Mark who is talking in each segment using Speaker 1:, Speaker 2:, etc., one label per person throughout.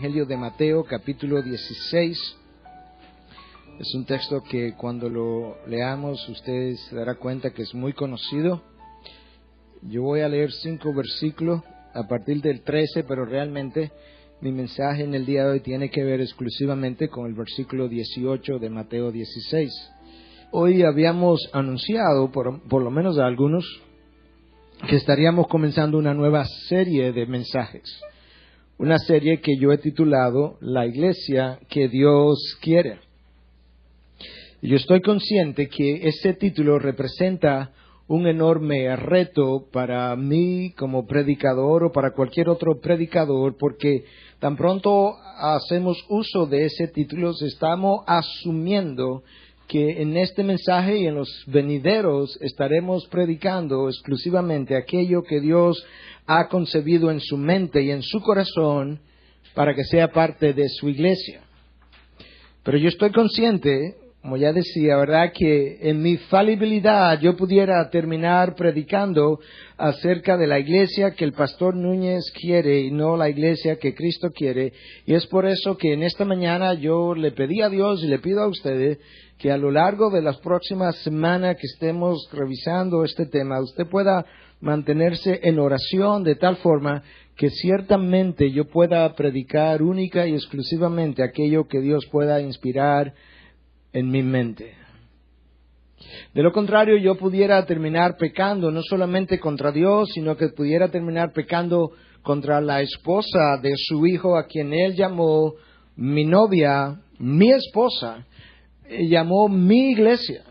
Speaker 1: Evangelio de Mateo, capítulo 16. Es un texto que cuando lo leamos ustedes se darán cuenta que es muy conocido. Yo voy a leer 5 versículos a partir del 13, pero realmente mi mensaje en el día de hoy tiene que ver exclusivamente con el versículo 18 de Mateo 16. Hoy habíamos anunciado, por lo menos a algunos, que estaríamos comenzando una nueva serie de mensajes. Una serie que yo he titulado La Iglesia que Dios quiere. Yo estoy consciente que ese título representa un enorme reto para mí como predicador o para cualquier otro predicador, porque tan pronto hacemos uso de ese título, estamos asumiendo que en este mensaje y en los venideros estaremos predicando exclusivamente aquello que Dios ha concebido en su mente y en su corazón para que sea parte de su iglesia. Pero yo estoy consciente, como ya decía, ¿verdad?, que en mi falibilidad yo pudiera terminar predicando acerca de la iglesia que el pastor Núñez quiere y no la iglesia que Cristo quiere. Y es por eso que en esta mañana yo le pedí a Dios y le pido a ustedes que a lo largo de las próximas semanas que estemos revisando este tema, usted pueda mantenerse en oración de tal forma que ciertamente yo pueda predicar única y exclusivamente aquello que Dios pueda inspirar en mi mente. De lo contrario, yo pudiera terminar pecando no solamente contra Dios, sino que pudiera terminar pecando contra la esposa de su hijo, a quien él llamó mi novia, mi esposa, llamó mi iglesia.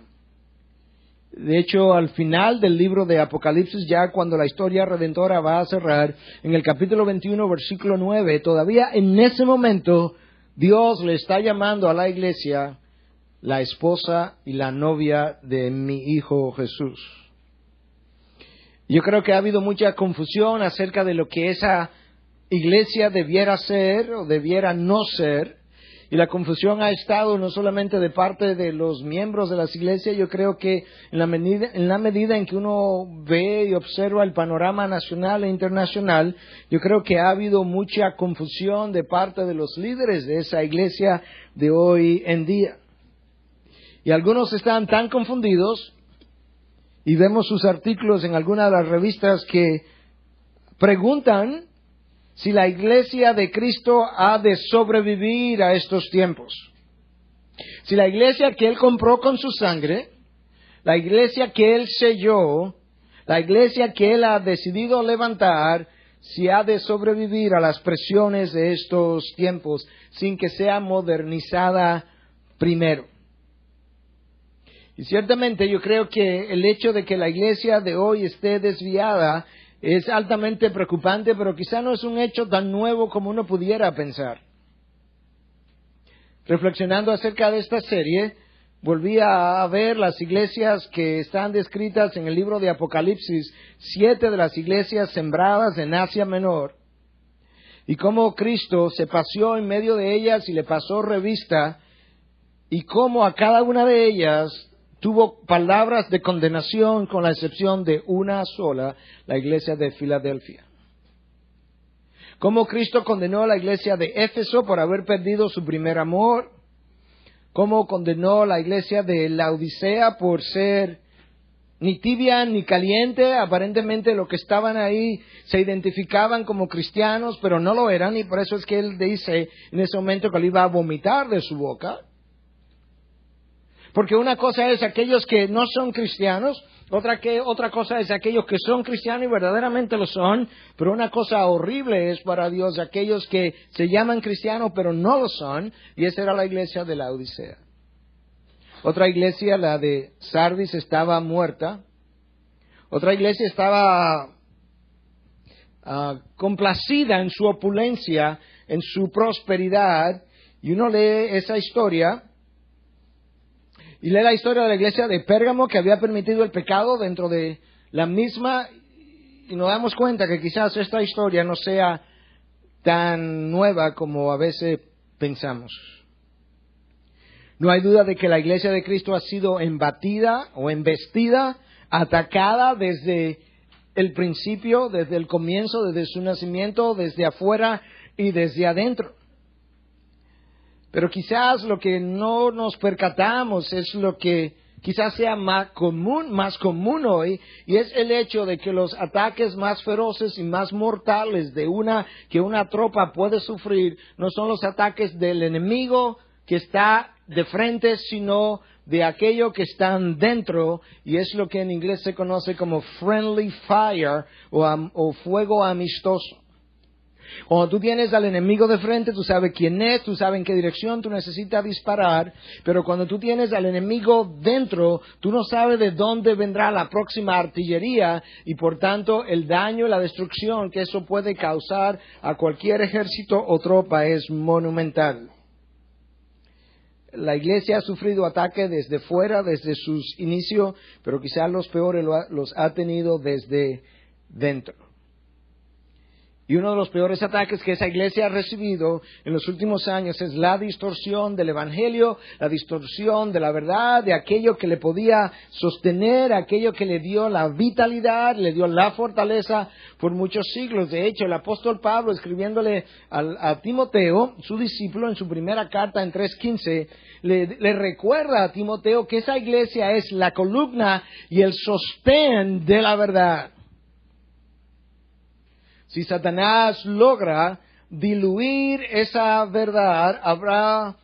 Speaker 1: De hecho, al final del libro de Apocalipsis, ya cuando la historia redentora va a cerrar, en el capítulo 21, versículo 9, todavía en ese momento, Dios le está llamando a la iglesia la esposa y la novia de mi hijo Jesús. Yo creo que ha habido mucha confusión acerca de lo que esa iglesia debiera ser o debiera no ser. Y la confusión ha estado no solamente de parte de los miembros de las iglesias. Yo creo que en la medida en que uno ve y observa el panorama nacional e internacional, yo creo que ha habido mucha confusión de parte de los líderes de esa iglesia de hoy en día. Y algunos están tan confundidos, y vemos sus artículos en algunas de las revistas que preguntan si la iglesia de Cristo ha de sobrevivir a estos tiempos. Si la iglesia que Él compró con su sangre, la iglesia que Él selló, la iglesia que Él ha decidido levantar, si ha de sobrevivir a las presiones de estos tiempos sin que sea modernizada primero. Y ciertamente yo creo que el hecho de que la iglesia de hoy esté desviada es altamente preocupante, pero quizá no es un hecho tan nuevo como uno pudiera pensar. Reflexionando acerca de esta serie, volví a ver las iglesias que están descritas en el libro de Apocalipsis, 7 de las iglesias sembradas en Asia Menor, y cómo Cristo se paseó en medio de ellas y le pasó revista, y cómo a cada una de ellas tuvo palabras de condenación con la excepción de una sola, la iglesia de Filadelfia. Cómo Cristo condenó a la iglesia de Éfeso por haber perdido su primer amor. Cómo condenó a la iglesia de Laodicea por ser ni tibia ni caliente. Aparentemente los que estaban ahí se identificaban como cristianos, pero no lo eran, y por eso es que él dice en ese momento que le iba a vomitar de su boca. Porque una cosa es aquellos que no son cristianos, otra cosa es aquellos que son cristianos y verdaderamente lo son, pero una cosa horrible es para Dios aquellos que se llaman cristianos pero no lo son, y esa era la iglesia de la Odisea. Otra iglesia, la de Sardis, estaba muerta. Otra iglesia estaba complacida en su opulencia, en su prosperidad, y uno lee esa historia. Y lee la historia de la iglesia de Pérgamo, que había permitido el pecado dentro de la misma, y nos damos cuenta que quizás esta historia no sea tan nueva como a veces pensamos. No hay duda de que la iglesia de Cristo ha sido embatida o embestida, atacada desde el principio, desde el comienzo, desde su nacimiento, desde afuera y desde adentro. Pero quizás lo que no nos percatamos es lo que quizás sea más común hoy, y es el hecho de que los ataques más feroces y más mortales que una tropa puede sufrir no son los ataques del enemigo que está de frente, sino de aquello que están dentro, y es lo que en inglés se conoce como friendly fire o fuego amistoso. Cuando tú tienes al enemigo de frente, tú sabes quién es, tú sabes en qué dirección tú necesitas disparar, pero cuando tú tienes al enemigo dentro, tú no sabes de dónde vendrá la próxima artillería y por tanto el daño y la destrucción que eso puede causar a cualquier ejército o tropa es monumental. La iglesia ha sufrido ataques desde fuera, desde sus inicios, pero quizás los peores los ha tenido desde dentro. Y uno de los peores ataques que esa iglesia ha recibido en los últimos años es la distorsión del evangelio, la distorsión de la verdad, de aquello que le podía sostener, aquello que le dio la vitalidad, le dio la fortaleza por muchos siglos. De hecho, el apóstol Pablo, escribiéndole a Timoteo, su discípulo, en su primera carta en 3:15, le recuerda a Timoteo que esa iglesia es la columna y el sostén de la verdad. Si Satanás logra diluir esa verdad, habrá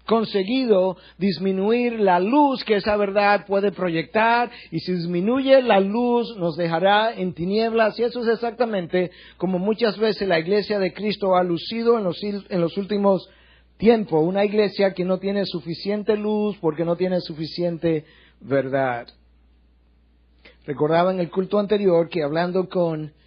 Speaker 1: conseguido disminuir la luz que esa verdad puede proyectar, y si disminuye la luz nos dejará en tinieblas, y eso es exactamente como muchas veces la iglesia de Cristo ha lucido en los últimos tiempos, una iglesia que no tiene suficiente luz porque no tiene suficiente verdad. Recordaba en el culto anterior que hablando con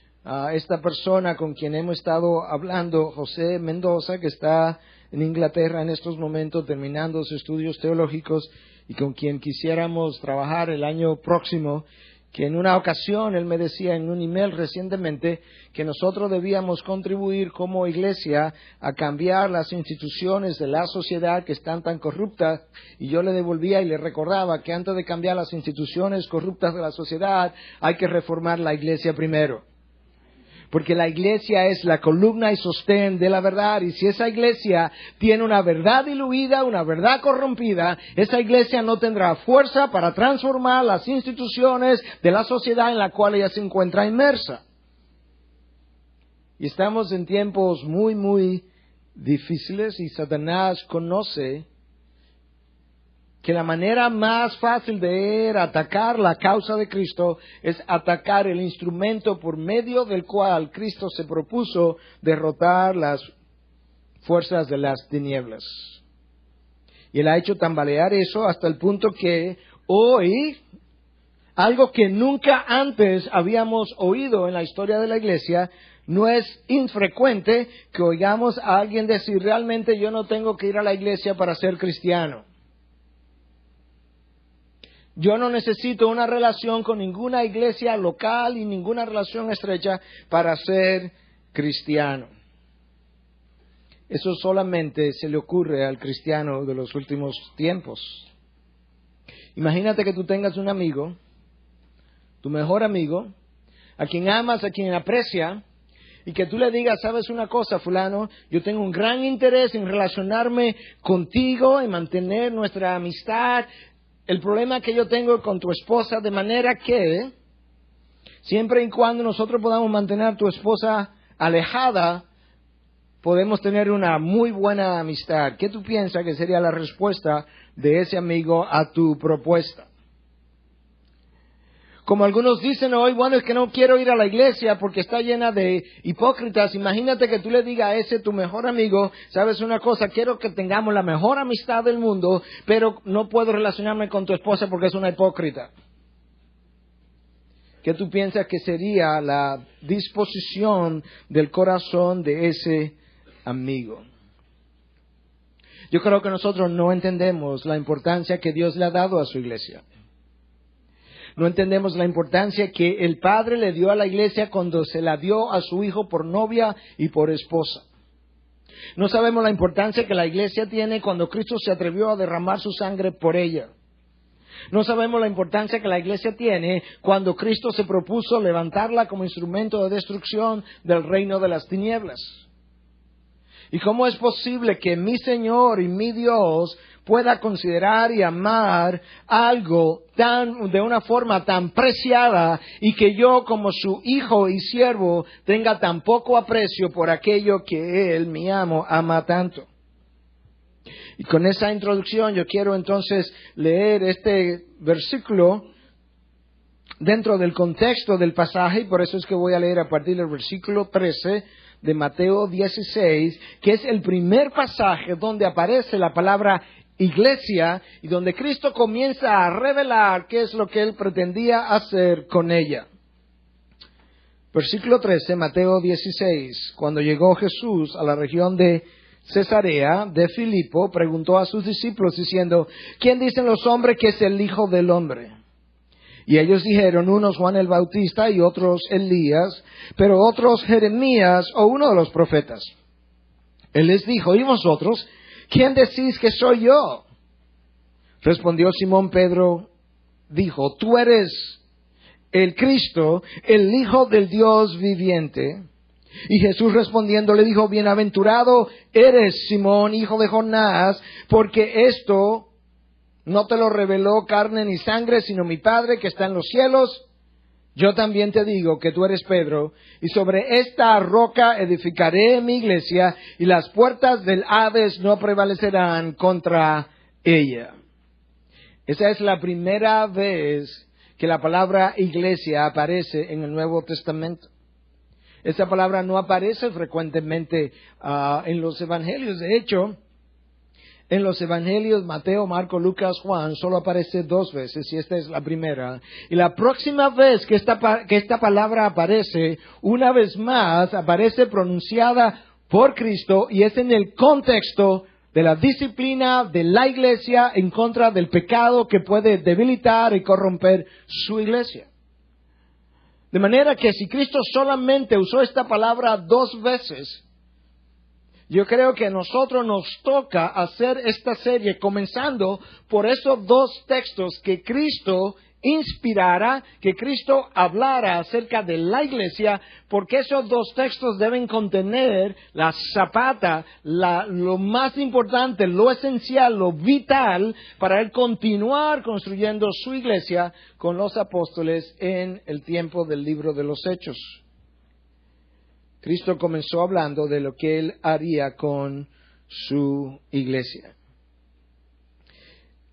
Speaker 1: esta persona con quien hemos estado hablando, José Mendoza, que está en Inglaterra en estos momentos terminando sus estudios teológicos y con quien quisiéramos trabajar el año próximo, que en una ocasión él me decía en un email recientemente que nosotros debíamos contribuir como iglesia a cambiar las instituciones de la sociedad que están tan corruptas, y yo le devolvía y le recordaba que antes de cambiar las instituciones corruptas de la sociedad hay que reformar la iglesia primero. Porque la iglesia es la columna y sostén de la verdad. Y si esa iglesia tiene una verdad diluida, una verdad corrompida, esa iglesia no tendrá fuerza para transformar las instituciones de la sociedad en la cual ella se encuentra inmersa. Y estamos en tiempos muy, muy difíciles, y Satanás conoce que la manera más fácil de atacar la causa de Cristo es atacar el instrumento por medio del cual Cristo se propuso derrotar las fuerzas de las tinieblas. Y él ha hecho tambalear eso hasta el punto que hoy, algo que nunca antes habíamos oído en la historia de la iglesia, no es infrecuente que oigamos a alguien decir: realmente yo no tengo que ir a la iglesia para ser cristiano. Yo no necesito una relación con ninguna iglesia local y ninguna relación estrecha para ser cristiano. Eso solamente se le ocurre al cristiano de los últimos tiempos. Imagínate que tú tengas un amigo, tu mejor amigo, a quien amas, a quien aprecia, y que tú le digas: ¿sabes una cosa, fulano? Yo tengo un gran interés en relacionarme contigo, en mantener nuestra amistad. El problema que yo tengo con tu esposa, de manera que siempre y cuando nosotros podamos mantener a tu esposa alejada, podemos tener una muy buena amistad. ¿Qué tú piensas que sería la respuesta de ese amigo a tu propuesta? Como algunos dicen hoy: bueno, es que no quiero ir a la iglesia porque está llena de hipócritas. Imagínate que tú le digas a ese tu mejor amigo: ¿sabes una cosa? Quiero que tengamos la mejor amistad del mundo, pero no puedo relacionarme con tu esposa porque es una hipócrita. ¿Qué tú piensas que sería la disposición del corazón de ese amigo? Yo creo que nosotros no entendemos la importancia que Dios le ha dado a su iglesia. No entendemos la importancia que el Padre le dio a la iglesia cuando se la dio a su Hijo por novia y por esposa. No sabemos la importancia que la iglesia tiene cuando Cristo se atrevió a derramar su sangre por ella. No sabemos la importancia que la iglesia tiene cuando Cristo se propuso levantarla como instrumento de destrucción del reino de las tinieblas. ¿Y cómo es posible que mi Señor y mi Dios pueda considerar y amar algo de una forma tan preciada y que yo como su hijo y siervo tenga tan poco aprecio por aquello que Él, mi amo, ama tanto? Y con esa introducción yo quiero entonces leer este versículo dentro del contexto del pasaje, y por eso es que voy a leer a partir del versículo 13 de Mateo 16, que es el primer pasaje donde aparece la palabra iglesia y donde Cristo comienza a revelar qué es lo que Él pretendía hacer con ella. Versículo 13, Mateo 16. Cuando llegó Jesús a la región de Cesarea de Filipo, preguntó a sus discípulos diciendo: ¿quién dicen los hombres que es el Hijo del Hombre? Y ellos dijeron, unos Juan el Bautista y otros Elías, pero otros Jeremías o uno de los profetas. Él les dijo: ¿y vosotros? ¿Quién decís que soy yo? Respondió Simón Pedro, dijo: tú eres el Cristo, el Hijo del Dios viviente. Y Jesús respondiendo le dijo: bienaventurado eres, Simón, hijo de Jonás, porque esto no te lo reveló carne ni sangre, sino mi Padre que está en los cielos. Yo también te digo que tú eres Pedro, y sobre esta roca edificaré mi iglesia, y las puertas del Hades no prevalecerán contra ella. Esa es la primera vez que la palabra iglesia aparece en el Nuevo Testamento. Esa palabra no aparece frecuentemente en los evangelios. De hecho, en los evangelios Mateo, Marco, Lucas, Juan solo aparece 2 veces, y esta es la primera. Y la próxima vez que esta palabra aparece, una vez más, aparece pronunciada por Cristo, y es en el contexto de la disciplina de la iglesia en contra del pecado que puede debilitar y corromper su iglesia. De manera que si Cristo solamente usó esta palabra 2 veces, yo creo que a nosotros nos toca hacer esta serie comenzando por esos 2 textos que Cristo inspirara, que Cristo hablara acerca de la iglesia, porque esos 2 textos deben contener la zapata, lo más importante, lo esencial, lo vital para Él continuar construyendo su iglesia con los apóstoles en el tiempo del libro de los Hechos. Cristo comenzó hablando de lo que Él haría con su iglesia.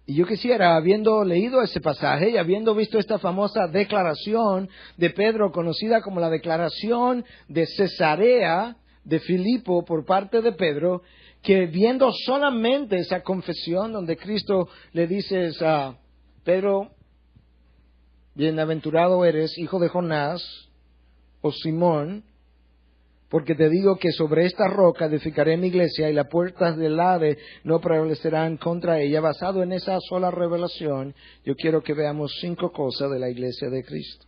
Speaker 1: Y yo quisiera, habiendo leído ese pasaje y habiendo visto esta famosa declaración de Pedro, conocida como la declaración de Cesarea de Filipo por parte de Pedro, que viendo solamente esa confesión donde Cristo le dice a Pedro: bienaventurado eres, hijo de Jonás, o Simón, porque te digo que sobre esta roca edificaré mi iglesia y las puertas del Hades no prevalecerán contra ella. Basado en esa sola revelación, yo quiero que veamos 5 cosas de la iglesia de Cristo.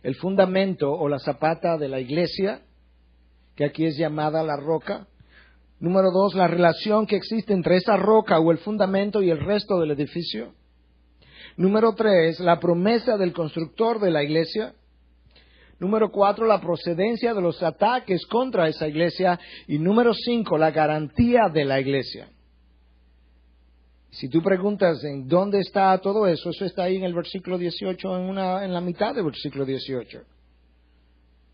Speaker 1: El fundamento o la zapata de la iglesia, que aquí es llamada la roca. Número 2, la relación que existe entre esa roca o el fundamento y el resto del edificio. Número 3, la promesa del constructor de la iglesia. Número 4, la procedencia de los ataques contra esa iglesia. Y número 5, la garantía de la iglesia. Si tú preguntas en dónde está todo eso, eso está ahí en el versículo 18, en la mitad del versículo 18.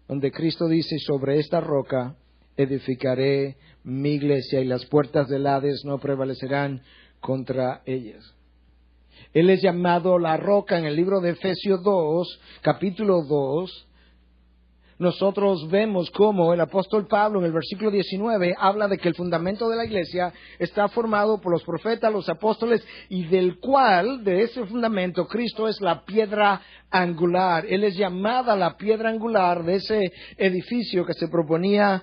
Speaker 1: Donde Cristo dice: sobre esta roca edificaré mi iglesia y las puertas del Hades no prevalecerán contra ellas. Él es llamado la roca en el libro de Efesios 2, capítulo 2. Nosotros vemos cómo el apóstol Pablo en el versículo 19 habla de que el fundamento de la iglesia está formado por los profetas, los apóstoles, y del cual, de ese fundamento, Cristo es la piedra angular. Él es llamada la piedra angular de ese edificio que se proponía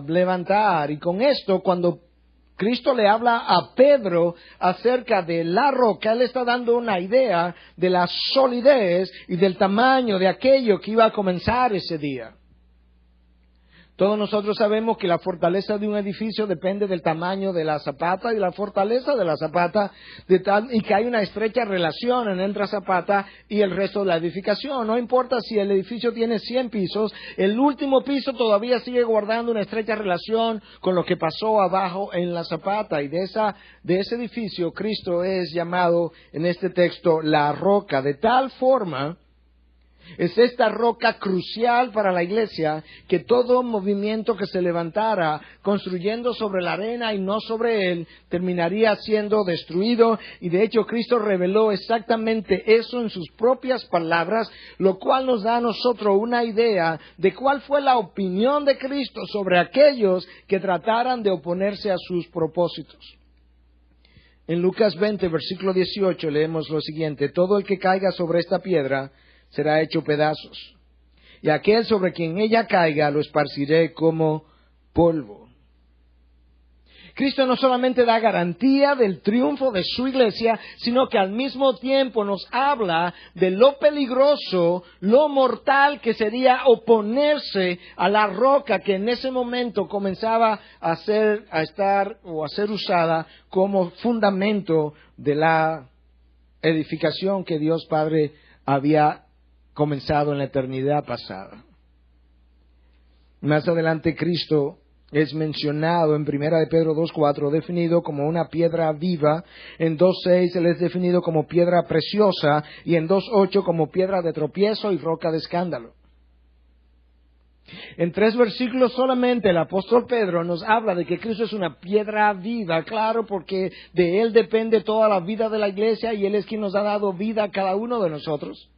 Speaker 1: levantar. Y con esto, cuando Cristo le habla a Pedro acerca de la roca, Él está dando una idea de la solidez y del tamaño de aquello que iba a comenzar ese día. Todos nosotros sabemos que la fortaleza de un edificio depende del tamaño de la zapata y la fortaleza de la zapata, y que hay una estrecha relación entre la zapata y el resto de la edificación. No importa si el edificio tiene 100 pisos, el último piso todavía sigue guardando una estrecha relación con lo que pasó abajo en la zapata. Y de ese edificio Cristo es llamado en este texto la roca, de tal forma. Es esta roca crucial para la iglesia que todo movimiento que se levantara construyendo sobre la arena y no sobre él terminaría siendo destruido. Y de hecho Cristo reveló exactamente eso en sus propias palabras, lo cual nos da a nosotros una idea de cuál fue la opinión de Cristo sobre aquellos que trataran de oponerse a sus propósitos. En Lucas 20, versículo 18 leemos lo siguiente: todo el que caiga sobre esta piedra será hecho pedazos, y aquel sobre quien ella caiga lo esparciré como polvo. Cristo no solamente da garantía del triunfo de su iglesia, sino que al mismo tiempo nos habla de lo peligroso, lo mortal que sería oponerse a la roca que en ese momento comenzaba a ser usada como fundamento de la edificación que Dios Padre había comenzado en la eternidad pasada. Más adelante Cristo es mencionado en 1 de Pedro 2:4, definido como una piedra viva. En 2:6 Él es definido como piedra preciosa, y en 2:8 como piedra de tropiezo y roca de escándalo. En 3 versículos solamente el apóstol Pedro nos habla de que Cristo es una piedra viva, claro, porque de Él depende toda la vida de la iglesia y Él es quien nos ha dado vida a cada uno de nosotros.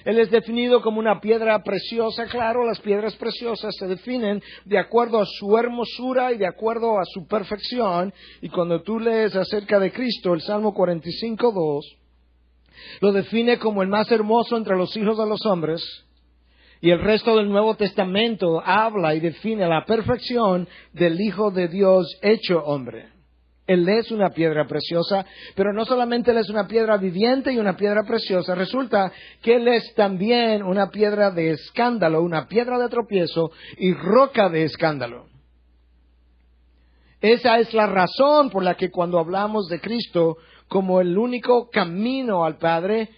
Speaker 1: Él es definido como una piedra preciosa. Claro, las piedras preciosas se definen de acuerdo a su hermosura y de acuerdo a su perfección. Y cuando tú lees acerca de Cristo, el Salmo 45:2 lo define como el más hermoso entre los hijos de los hombres. Y el resto del Nuevo Testamento habla y define la perfección del Hijo de Dios hecho hombre. Él es una piedra preciosa, pero no solamente Él es una piedra viviente y una piedra preciosa, resulta que Él es también una piedra de escándalo, una piedra de tropiezo y roca de escándalo. Esa es la razón por la que cuando hablamos de Cristo como el único camino al Padre,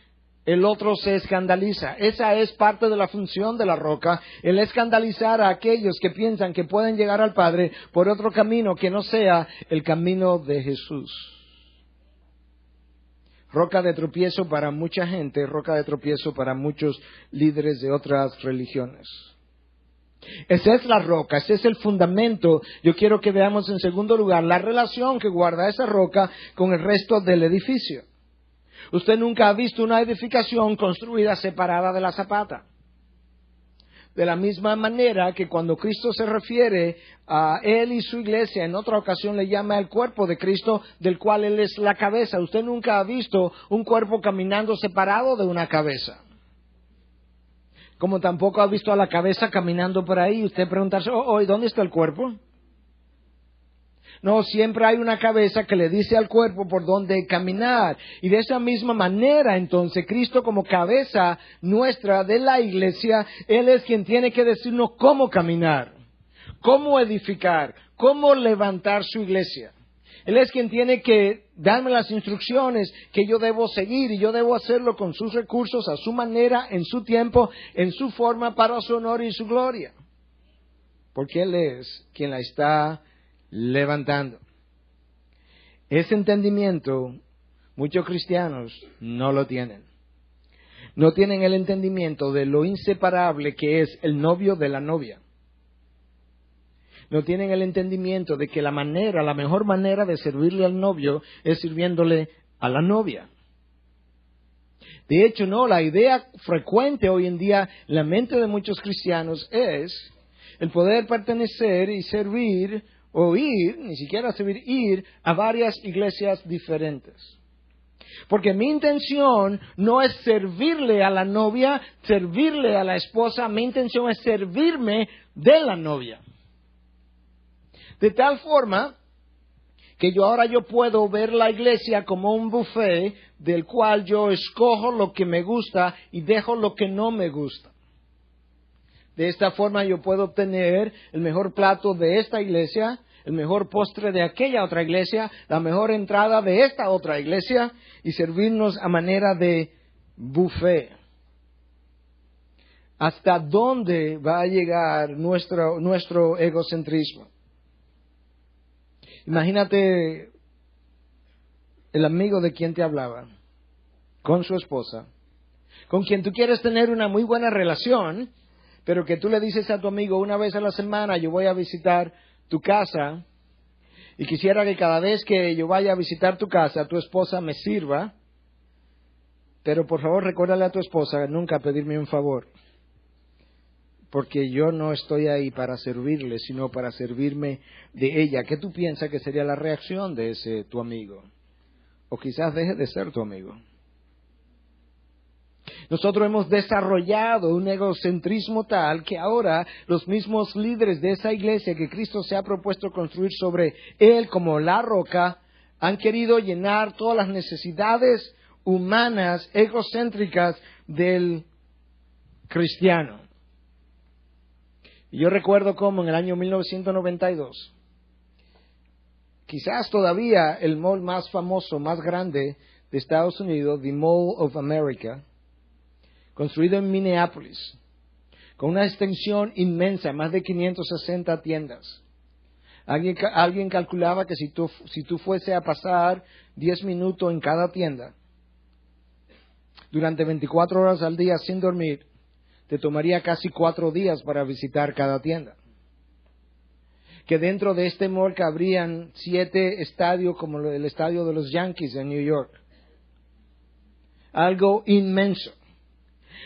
Speaker 1: el otro se escandaliza. Esa es parte de la función de la roca, el escandalizar a aquellos que piensan que pueden llegar al Padre por otro camino que no sea el camino de Jesús. Roca de tropiezo para mucha gente, roca de tropiezo para muchos líderes de otras religiones. Esa es la roca, ese es el fundamento. Yo quiero que veamos en segundo lugar la relación que guarda esa roca con el resto del edificio. Usted nunca ha visto una edificación construida separada de la zapata. De la misma manera que cuando Cristo se refiere a Él y su iglesia, en otra ocasión le llama el cuerpo de Cristo, del cual Él es la cabeza. Usted nunca ha visto un cuerpo caminando separado de una cabeza. Como tampoco ha visto a la cabeza caminando por ahí. Usted preguntarse, ¿y dónde está el cuerpo? No, siempre hay una cabeza que le dice al cuerpo por dónde caminar. Y de esa misma manera, entonces, Cristo como cabeza nuestra de la iglesia, Él es quien tiene que decirnos cómo caminar, cómo edificar, cómo levantar su iglesia. Él es quien tiene que darme las instrucciones que yo debo seguir y yo debo hacerlo con sus recursos, a su manera, en su tiempo, en su forma, para su honor y su gloria. Porque Él es quien la está levantando. Ese entendimiento muchos cristianos no lo tienen. No tienen el entendimiento de lo inseparable que es el novio de la novia. No tienen el entendimiento de que la mejor manera de servirle al novio es sirviéndole a la novia. De hecho, no, la idea frecuente hoy en día en la mente de muchos cristianos es el poder pertenecer y servir o ir, ni siquiera servir, ir a varias iglesias diferentes. Porque mi intención no es servirle a la novia, servirle a la esposa, mi intención es servirme de la novia. De tal forma que ahora yo puedo ver la iglesia como un buffet del cual yo escojo lo que me gusta y dejo lo que no me gusta. De esta forma yo puedo obtener el mejor plato de esta iglesia, el mejor postre de aquella otra iglesia, la mejor entrada de esta otra iglesia y servirnos a manera de buffet. ¿Hasta dónde va a llegar nuestro egocentrismo? Imagínate el amigo de quien te hablaba, con su esposa, con quien tú quieres tener una muy buena relación, pero que tú le dices a tu amigo una vez a la semana, yo voy a visitar tu casa y quisiera que cada vez que yo vaya a visitar tu casa, tu esposa me sirva, pero por favor recuérdale a tu esposa nunca pedirme un favor, porque yo no estoy ahí para servirle, sino para servirme de ella. ¿Qué tú piensas que sería la reacción de ese tu amigo? O quizás deje de ser tu amigo. Nosotros hemos desarrollado un egocentrismo tal que ahora los mismos líderes de esa iglesia que Cristo se ha propuesto construir sobre él como la roca, han querido llenar todas las necesidades humanas, egocéntricas del cristiano. Y yo recuerdo cómo en el año 1992, quizás todavía el mall más famoso, más grande de Estados Unidos, The Mall of America, construido en Minneapolis, con una extensión inmensa, más de 560 tiendas. Alguien calculaba que si tú fuese a pasar 10 minutos en cada tienda, durante 24 horas al día sin dormir, te tomaría casi 4 días para visitar cada tienda. Que dentro de este mall cabrían 7 estadios como el estadio de los Yankees en New York. Algo inmenso.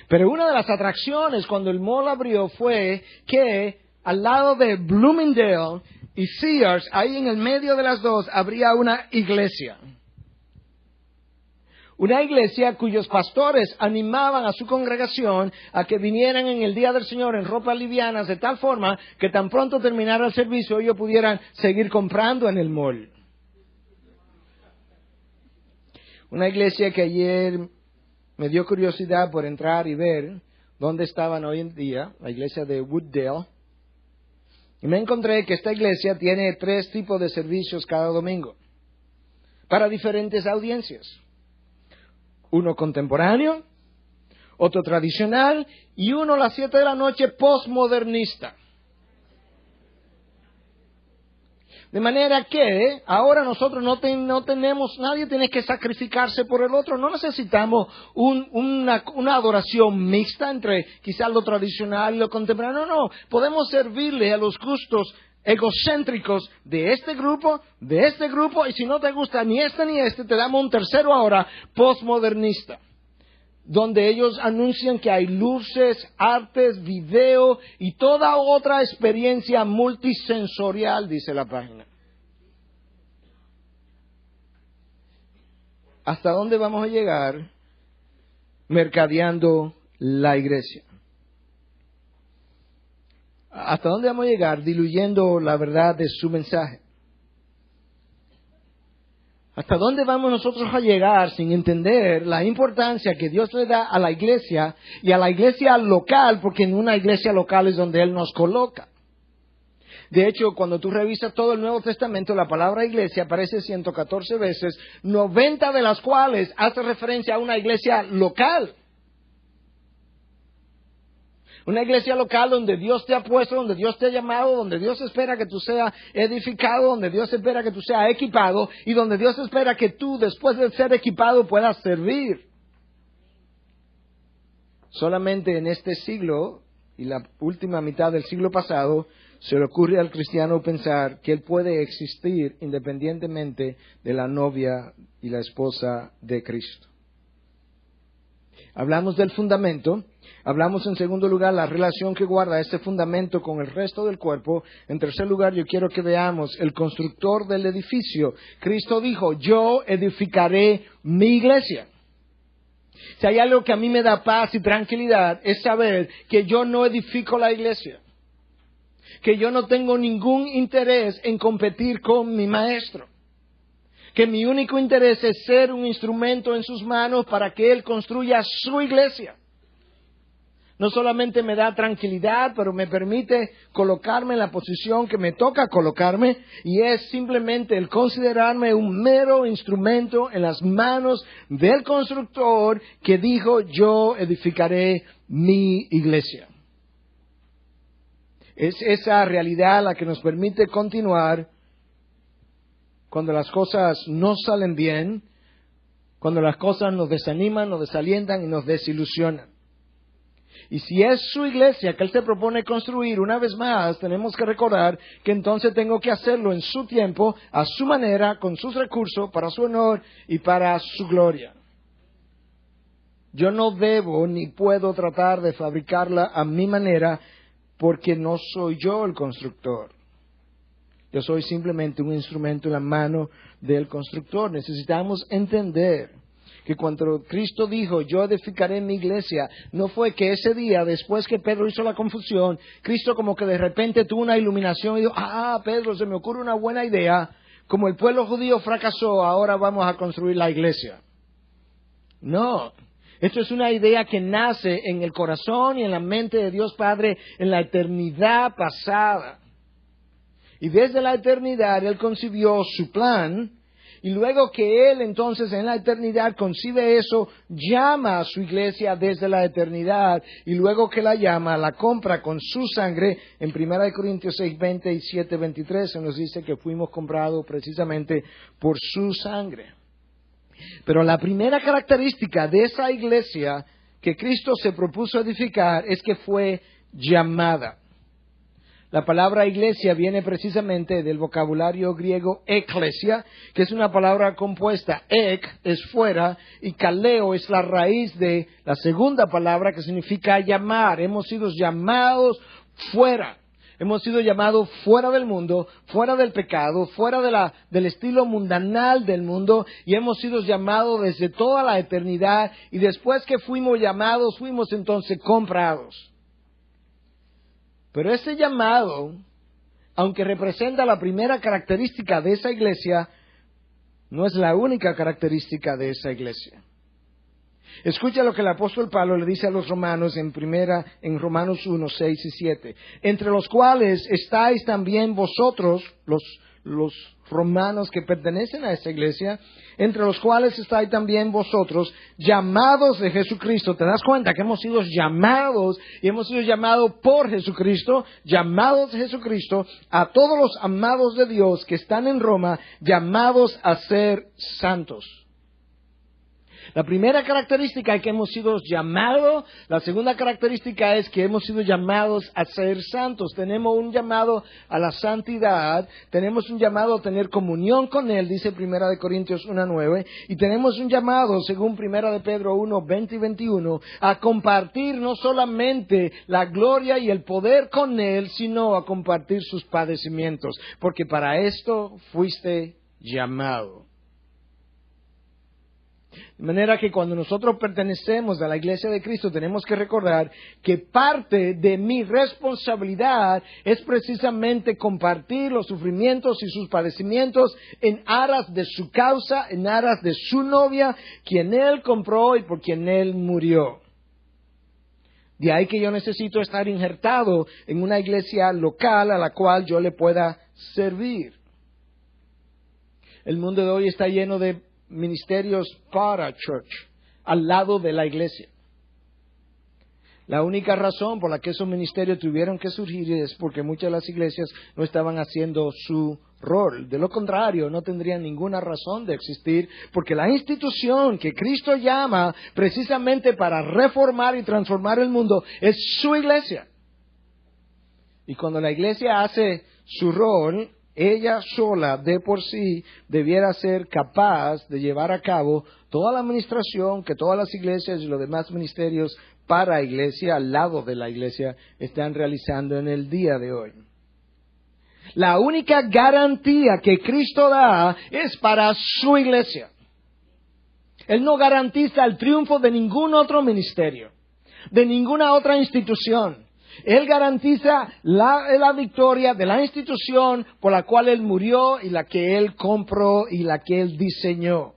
Speaker 1: Pero una de las atracciones cuando el mall abrió fue que al lado de Bloomingdale y Sears, ahí en el medio de las dos, habría una iglesia. Una iglesia cuyos pastores animaban a su congregación a que vinieran en el día del Señor en ropas livianas, de tal forma que tan pronto terminara el servicio ellos pudieran seguir comprando en el mall. Una iglesia que ayer me dio curiosidad por entrar y ver dónde estaban hoy en día, la iglesia de Wooddale. Y me encontré que esta iglesia tiene 3 tipos de servicios cada domingo, para diferentes audiencias. Uno contemporáneo, otro tradicional y uno a las 7 de la noche postmodernista. De manera que ahora nosotros no tenemos, nadie tiene que sacrificarse por el otro. No necesitamos una adoración mixta entre quizás lo tradicional y lo contemporáneo. No, podemos servirle a los gustos egocéntricos de este grupo, y si no te gusta ni este, te damos un tercero ahora, postmodernista, donde ellos anuncian que hay luces, artes, video y toda otra experiencia multisensorial, dice la página. ¿Hasta dónde vamos a llegar mercadeando la iglesia? ¿Hasta dónde vamos a llegar diluyendo la verdad de su mensaje? ¿Hasta dónde vamos nosotros a llegar sin entender la importancia que Dios le da a la iglesia y a la iglesia local? Porque en una iglesia local es donde Él nos coloca. De hecho, cuando tú revisas todo el Nuevo Testamento, la palabra iglesia aparece 114 veces, 90 de las cuales hace referencia a una iglesia local. Una iglesia local donde Dios te ha puesto, donde Dios te ha llamado, donde Dios espera que tú seas edificado, donde Dios espera que tú seas equipado y donde Dios espera que tú, después de ser equipado, puedas servir. Solamente en este siglo y la última mitad del siglo pasado se le ocurre al cristiano pensar que él puede existir independientemente de la novia y la esposa de Cristo. Hablamos del fundamento. Hablamos en segundo lugar la relación que guarda este fundamento con el resto del cuerpo. En tercer lugar, yo quiero que veamos el constructor del edificio. Cristo dijo, yo edificaré mi iglesia. Si hay algo que a mí me da paz y tranquilidad, es saber que yo no edifico la iglesia. Que yo no tengo ningún interés en competir con mi maestro. Que mi único interés es ser un instrumento en sus manos para que Él construya su iglesia. no solamente me da tranquilidad, pero me permite colocarme en la posición que me toca colocarme, y es simplemente el considerarme un mero instrumento en las manos del constructor que dijo: yo edificaré mi iglesia. Es esa realidad la que nos permite continuar cuando las cosas no salen bien, cuando las cosas nos desaniman, nos desalientan y nos desilusionan. Y si es su iglesia que Él se propone construir, una vez más, tenemos que recordar que entonces tengo que hacerlo en su tiempo, a su manera, con sus recursos, para su honor y para su gloria. Yo no debo ni puedo tratar de fabricarla a mi manera, porque no soy yo el constructor. Yo soy simplemente un instrumento en la mano del constructor. Necesitamos entender que cuando Cristo dijo: yo edificaré mi iglesia, no fue que ese día, después que Pedro hizo la confusión, Cristo como que de repente tuvo una iluminación y dijo: Pedro, se me ocurre una buena idea, como el pueblo judío fracasó, ahora vamos a construir la iglesia. No, esto es una idea que nace en el corazón y en la mente de Dios Padre en la eternidad pasada. Y desde la eternidad Él concibió su plan. Y luego que Él entonces en la eternidad concibe eso, llama a su iglesia desde la eternidad. Y luego que la llama, la compra con su sangre. En 1 Corintios 6:20 y 7:23 se nos dice que fuimos comprados precisamente por su sangre. Pero la primera característica de esa iglesia que Cristo se propuso edificar es que fue llamada. La palabra iglesia viene precisamente del vocabulario griego eklesia, que es una palabra compuesta. Ek es fuera y kaleo es la raíz de la segunda palabra que significa llamar. Hemos sido llamados fuera. Hemos sido llamados fuera del mundo, fuera del pecado, fuera del estilo mundanal del mundo, y hemos sido llamados desde toda la eternidad, y después que fuimos llamados, fuimos entonces comprados. Pero ese llamado, aunque representa la primera característica de esa iglesia, no es la única característica de esa iglesia. Escucha lo que el apóstol Pablo le dice a los romanos en Romanos 1, 6 y 7. Entre los cuales estáis también vosotros, los romanos que pertenecen a esta iglesia, entre los cuales estáis también vosotros, llamados de Jesucristo. ¿Te das cuenta que hemos sido llamados y hemos sido llamados por Jesucristo? Llamados de Jesucristo, a todos los amados de Dios que están en Roma, llamados a ser santos. La primera característica es que hemos sido llamados. La segunda característica es que hemos sido llamados a ser santos. Tenemos un llamado a la santidad. Tenemos un llamado a tener comunión con Él, dice 1 Corintios 1:9. Y tenemos un llamado, según 1 Pedro 1:20 y 21, a compartir no solamente la gloria y el poder con Él, sino a compartir sus padecimientos. Porque para esto fuiste llamado. De manera que cuando nosotros pertenecemos a la iglesia de Cristo tenemos que recordar que parte de mi responsabilidad es precisamente compartir los sufrimientos y sus padecimientos en aras de su causa, en aras de su novia, quien Él compró y por quien Él murió. De ahí que yo necesito estar injertado en una iglesia local a la cual yo le pueda servir. El mundo de hoy está lleno de ministerios para church, al lado de la iglesia. La única razón por la que esos ministerios tuvieron que surgir es porque muchas de las iglesias no estaban haciendo su rol. De lo contrario, no tendrían ninguna razón de existir, porque la institución que Cristo llama precisamente para reformar y transformar el mundo es su iglesia. Y cuando la iglesia hace su rol, ella sola, de por sí, debiera ser capaz de llevar a cabo toda la administración que todas las iglesias y los demás ministerios para iglesia, al lado de la iglesia, están realizando en el día de hoy. La única garantía que Cristo da es para su iglesia. Él no garantiza el triunfo de ningún otro ministerio, de ninguna otra institución. Él garantiza la victoria de la institución por la cual Él murió y la que Él compró y la que Él diseñó.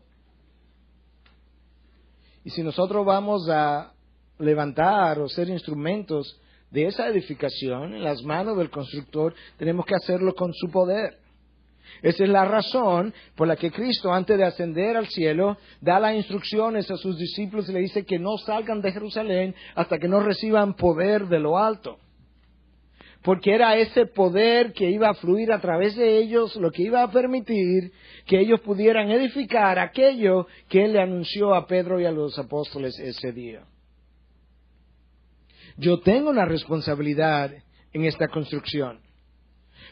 Speaker 1: Y si nosotros vamos a levantar o ser instrumentos de esa edificación en las manos del constructor, tenemos que hacerlo con su poder. Esa es la razón por la que Cristo, antes de ascender al cielo, da las instrucciones a sus discípulos y le dice que no salgan de Jerusalén hasta que no reciban poder de lo alto. Porque era ese poder que iba a fluir a través de ellos lo que iba a permitir que ellos pudieran edificar aquello que Él le anunció a Pedro y a los apóstoles ese día. Yo tengo una responsabilidad en esta construcción.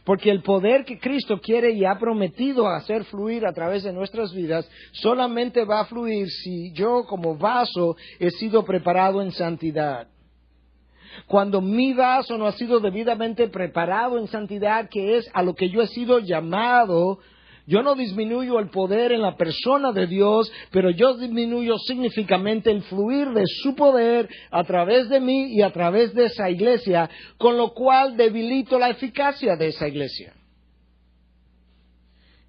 Speaker 1: Porque el poder que Cristo quiere y ha prometido hacer fluir a través de nuestras vidas solamente va a fluir si yo como vaso he sido preparado en santidad. Cuando mi vaso no ha sido debidamente preparado en santidad, que es a lo que yo he sido llamado, yo no disminuyo el poder en la persona de Dios, pero yo disminuyo significativamente el fluir de su poder a través de mí y a través de esa iglesia, con lo cual debilito la eficacia de esa iglesia.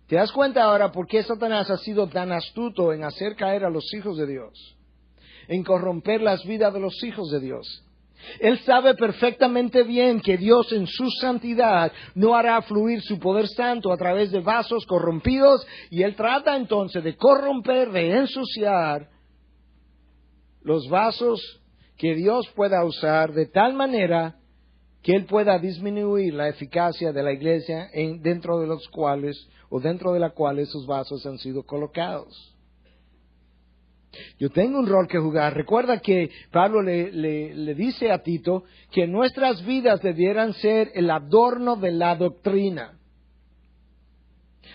Speaker 1: ¿Te das cuenta ahora por qué Satanás ha sido tan astuto en hacer caer a los hijos de Dios? En corromper las vidas de los hijos de Dios. Él sabe perfectamente bien que Dios en su santidad no hará fluir su poder santo a través de vasos corrompidos, y Él trata entonces de corromper, de ensuciar los vasos que Dios pueda usar de tal manera que Él pueda disminuir la eficacia de la iglesia dentro de los cuales o dentro de la cual esos vasos han sido colocados. Yo tengo un rol que jugar. Recuerda que Pablo le dice a Tito que nuestras vidas debieran ser el adorno de la doctrina.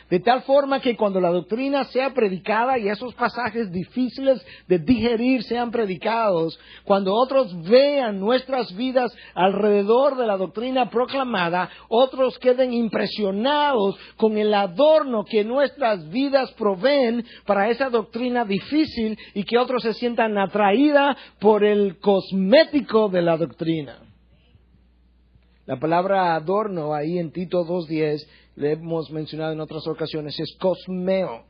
Speaker 1: De tal forma que cuando la doctrina sea predicada y esos pasajes difíciles de digerir sean predicados, cuando otros vean nuestras vidas alrededor de la doctrina proclamada, otros queden impresionados con el adorno que nuestras vidas proveen para esa doctrina difícil y que otros se sientan atraídos por el cosmético de la doctrina. La palabra adorno ahí en Tito 2:10, le hemos mencionado en otras ocasiones, es cosmeo,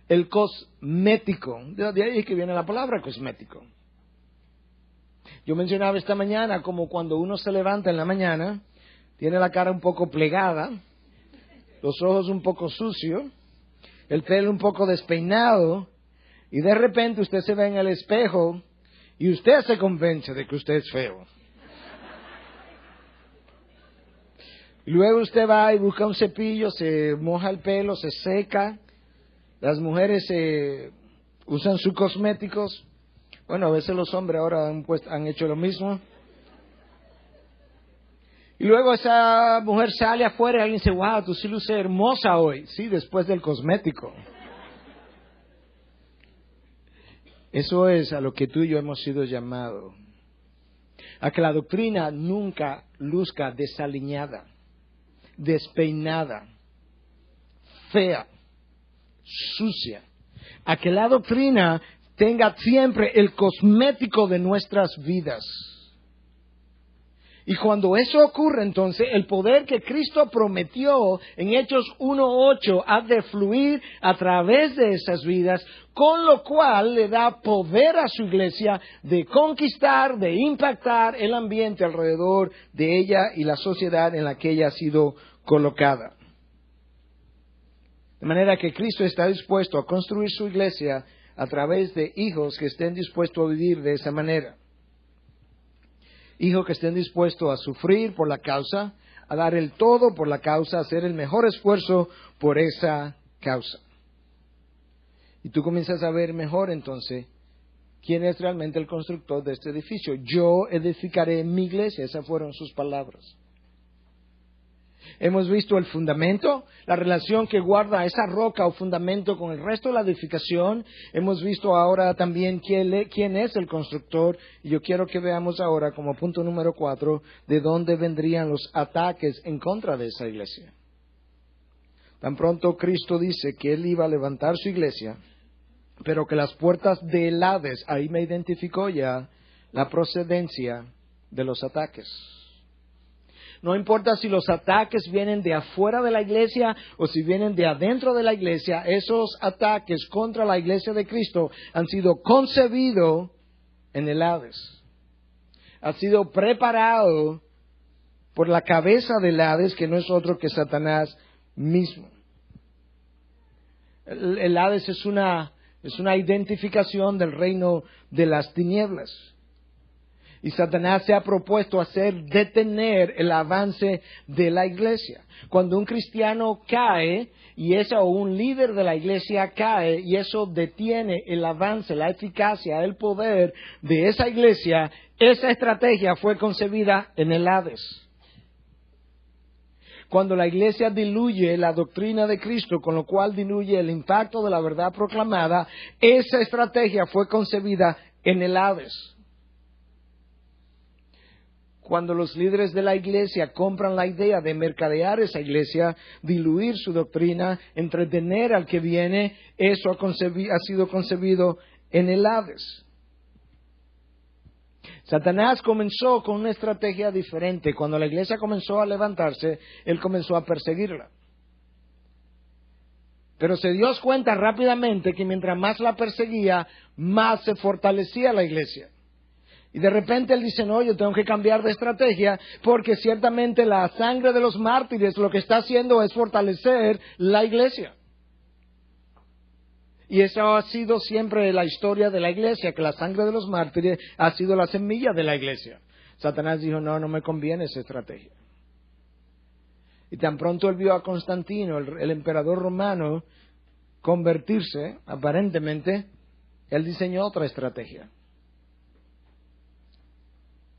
Speaker 1: el cosmético. De ahí que viene la palabra cosmético. Yo mencionaba esta mañana como cuando uno se levanta en la mañana, tiene la cara un poco plegada, los ojos un poco sucios, el pelo un poco despeinado, y de repente usted se ve en el espejo y usted se convence de que usted es feo. Luego usted va y busca un cepillo, se moja el pelo, se seca. Las mujeres usan sus cosméticos. Bueno, a veces los hombres ahora han hecho lo mismo. Y luego esa mujer sale afuera y alguien dice, wow, tú sí luces hermosa hoy. Sí, después del cosmético. Eso es a lo que tú y yo hemos sido llamados. A que la doctrina nunca luzca desaliñada, despeinada, fea, sucia. A que la doctrina tenga siempre el cosmético de nuestras vidas. Y cuando eso ocurre, entonces, el poder que Cristo prometió en Hechos 1:8 ha de fluir a través de esas vidas, con lo cual le da poder a su iglesia de conquistar, de impactar el ambiente alrededor de ella y la sociedad en la que ella ha sido colocada. De manera que Cristo está dispuesto a construir su iglesia a través de hijos que estén dispuestos a vivir de esa manera. Hijos que estén dispuestos a sufrir por la causa, a dar el todo por la causa, a hacer el mejor esfuerzo por esa causa. Y tú comienzas a ver mejor entonces quién es realmente el constructor de este edificio. Yo edificaré mi iglesia, esas fueron sus palabras. Hemos visto el fundamento, la relación que guarda esa roca o fundamento con el resto de la edificación. Hemos visto ahora también quién es el constructor. Y yo quiero que veamos ahora, como punto número 4, de dónde vendrían los ataques en contra de esa iglesia. Tan pronto Cristo dice que Él iba a levantar su iglesia, pero que las puertas del Hades, ahí me identificó ya la procedencia de los ataques. No importa si los ataques vienen de afuera de la iglesia o si vienen de adentro de la iglesia, esos ataques contra la iglesia de Cristo han sido concebidos en el Hades. Ha sido preparado por la cabeza del Hades, que no es otro que Satanás mismo. El Hades es una identificación del reino de las tinieblas. Y Satanás se ha propuesto detener el avance de la iglesia. Cuando un cristiano cae, o un líder de la iglesia cae, y eso detiene el avance, la eficacia, el poder de esa iglesia, esa estrategia fue concebida en el Hades. Cuando la iglesia diluye la doctrina de Cristo, con lo cual diluye el impacto de la verdad proclamada, esa estrategia fue concebida en el Hades. Cuando los líderes de la iglesia compran la idea de mercadear esa iglesia, diluir su doctrina, entretener al que viene, eso ha sido concebido en el Hades. Satanás comenzó con una estrategia diferente. Cuando la iglesia comenzó a levantarse, él comenzó a perseguirla. Pero se dio cuenta rápidamente que mientras más la perseguía, más se fortalecía la iglesia. Y de repente él dice, no, yo tengo que cambiar de estrategia, porque ciertamente la sangre de los mártires lo que está haciendo es fortalecer la iglesia. Y esa ha sido siempre la historia de la iglesia, que la sangre de los mártires ha sido la semilla de la iglesia. Satanás dijo, no me conviene esa estrategia. Y tan pronto él vio a Constantino, el emperador romano, convertirse, aparentemente, él diseñó otra estrategia.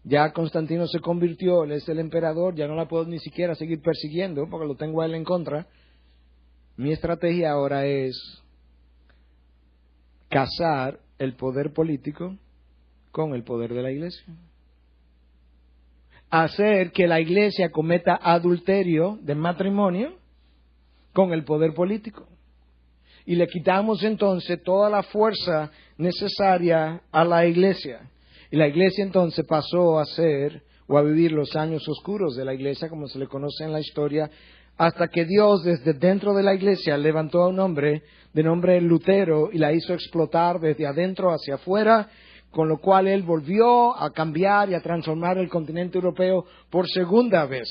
Speaker 1: Ya Constantino se convirtió, él es el emperador, ya no la puedo ni siquiera seguir persiguiendo porque lo tengo a él en contra. Mi estrategia ahora es casar el poder político con el poder de la iglesia. Hacer que la iglesia cometa adulterio de matrimonio con el poder político. Y le quitamos entonces toda la fuerza necesaria a la iglesia. Y la iglesia entonces pasó a vivir los años oscuros de la iglesia, como se le conoce en la historia, hasta que Dios desde dentro de la iglesia levantó a un hombre de nombre Lutero y la hizo explotar desde adentro hacia afuera, con lo cual él volvió a cambiar y a transformar el continente europeo por segunda vez.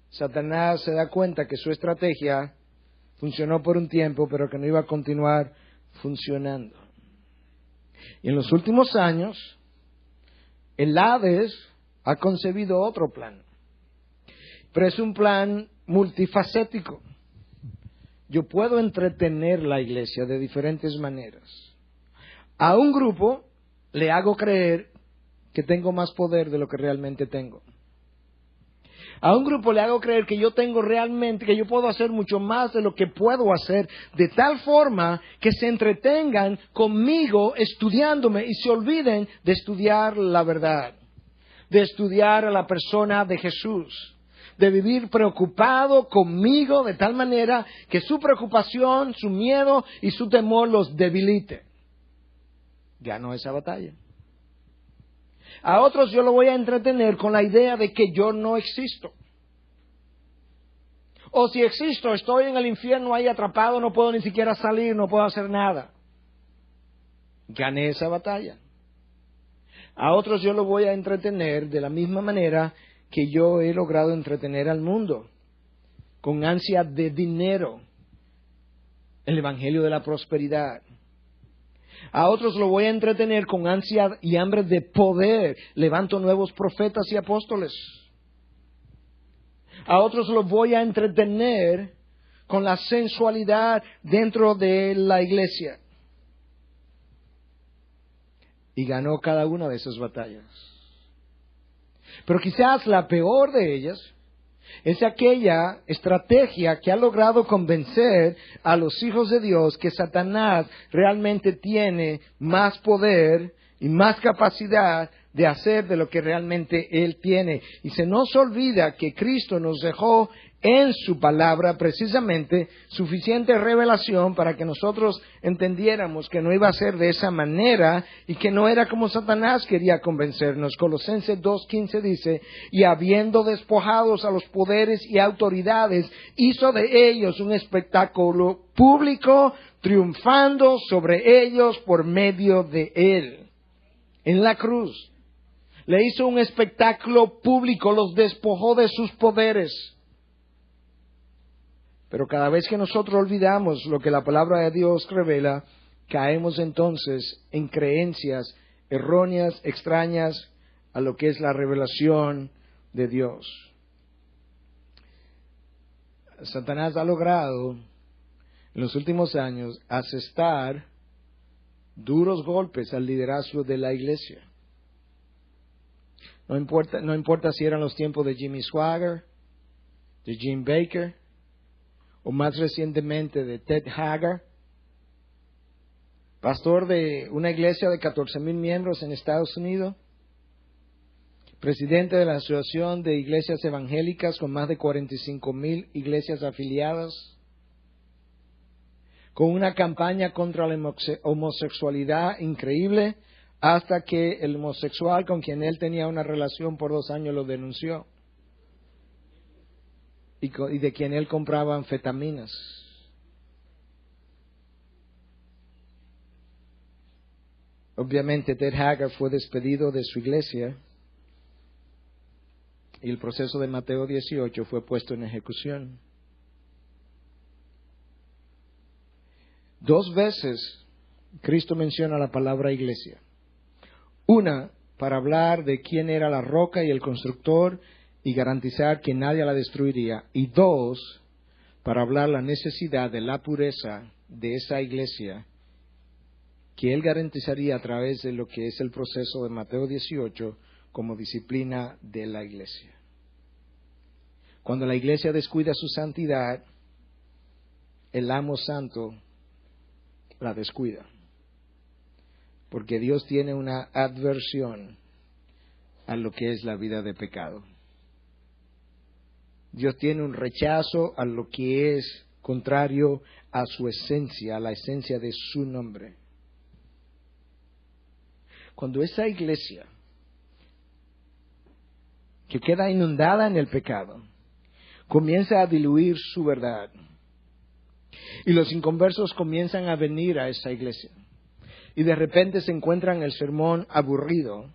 Speaker 1: Satanás se da cuenta que su estrategia funcionó por un tiempo, pero que no iba a continuar funcionando. Y en los últimos años, el Hades ha concebido otro plan. Pero es un plan multifacético. Yo puedo entretener la iglesia de diferentes maneras. A un grupo le hago creer que tengo más poder de lo que realmente tengo. A un grupo le hago creer que yo puedo hacer mucho más de lo que puedo hacer, de tal forma que se entretengan conmigo estudiándome y se olviden de estudiar la verdad, de estudiar a la persona de Jesús, de vivir preocupado conmigo de tal manera que su preocupación, su miedo y su temor los debilite. Ganó esa batalla. A otros yo lo voy a entretener con la idea de que yo no existo. O si existo, estoy en el infierno ahí atrapado, no puedo ni siquiera salir, no puedo hacer nada. Gané esa batalla. A otros yo lo voy a entretener de la misma manera que yo he logrado entretener al mundo, con ansia de dinero, el evangelio de la prosperidad. A otros lo voy a entretener con ansia y hambre de poder. Levanto nuevos profetas y apóstoles. A otros los voy a entretener con la sensualidad dentro de la iglesia. Y ganó cada una de esas batallas. Pero quizás la peor de ellas es aquella estrategia que ha logrado convencer a los hijos de Dios que Satanás realmente tiene más poder y más capacidad de hacer de lo que realmente él tiene. Y se nos olvida que Cristo nos dejó en su palabra precisamente suficiente revelación para que nosotros entendiéramos que no iba a ser de esa manera y que no era como Satanás quería convencernos. Colosenses 2:15 dice, y habiendo despojados a los poderes y autoridades, hizo de ellos un espectáculo público, triunfando sobre ellos por medio de él. En la cruz le hizo un espectáculo público, los despojó de sus poderes. Pero cada vez que nosotros olvidamos lo que la palabra de Dios revela, caemos entonces en creencias erróneas, extrañas a lo que es la revelación de Dios. Satanás ha logrado en los últimos años asestar duros golpes al liderazgo de la iglesia. No importa si eran los tiempos de Jimmy Swaggart, de Jim Baker, o más recientemente de Ted Haggard, pastor de una iglesia de 14,000 miembros en Estados Unidos, presidente de la Asociación de Iglesias Evangélicas con más de 45,000 iglesias afiliadas, con una campaña contra la homosexualidad increíble, hasta que el homosexual con quien él tenía una relación por 2 años lo denunció. Y de quien él compraba anfetaminas. Obviamente Ted Haggard fue despedido de su iglesia y el proceso de Mateo 18 fue puesto en ejecución. 2 veces Cristo menciona la palabra iglesia. Una, para hablar de quién era la roca y el constructor y garantizar que nadie la destruiría. Y 2, para hablar la necesidad de la pureza de esa iglesia que Él garantizaría a través de lo que es el proceso de Mateo 18 como disciplina de la iglesia. Cuando la iglesia descuida su santidad, el amo santo la descuida. Porque Dios tiene una adversión a lo que es la vida de pecado. Dios tiene un rechazo a lo que es contrario a su esencia, a la esencia de su nombre. Cuando esa iglesia que queda inundada en el pecado comienza a diluir su verdad y los inconversos comienzan a venir a esa iglesia y de repente se encuentran el sermón aburrido,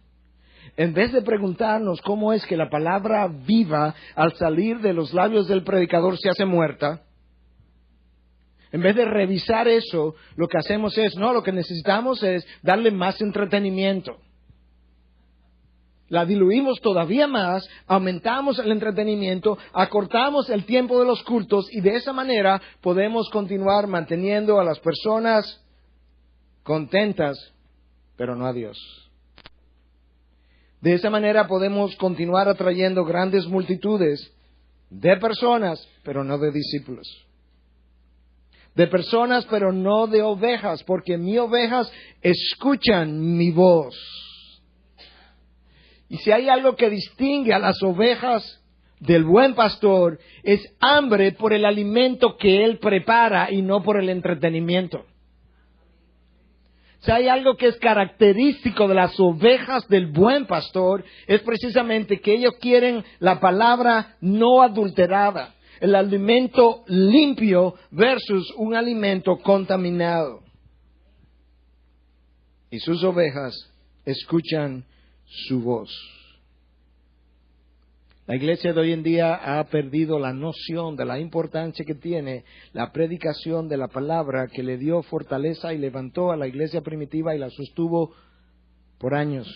Speaker 1: en vez de preguntarnos cómo es que la palabra viva al salir de los labios del predicador se hace muerta, en vez de revisar eso, lo que hacemos es, lo que necesitamos es darle más entretenimiento. La diluimos todavía más, aumentamos el entretenimiento, acortamos el tiempo de los cultos y de esa manera podemos continuar manteniendo a las personas contentas, pero no a Dios. De esa manera podemos continuar atrayendo grandes multitudes de personas, pero no de discípulos. De personas, pero no de ovejas, porque mis ovejas escuchan mi voz. Y si hay algo que distingue a las ovejas del buen pastor, es hambre por el alimento que él prepara y no por el entretenimiento. Si hay algo que es característico de las ovejas del buen pastor, es precisamente que ellos quieren la palabra no adulterada, el alimento limpio versus un alimento contaminado. Y sus ovejas escuchan su voz. La iglesia de hoy en día ha perdido la noción de la importancia que tiene la predicación de la palabra que le dio fortaleza y levantó a la iglesia primitiva y la sostuvo por años.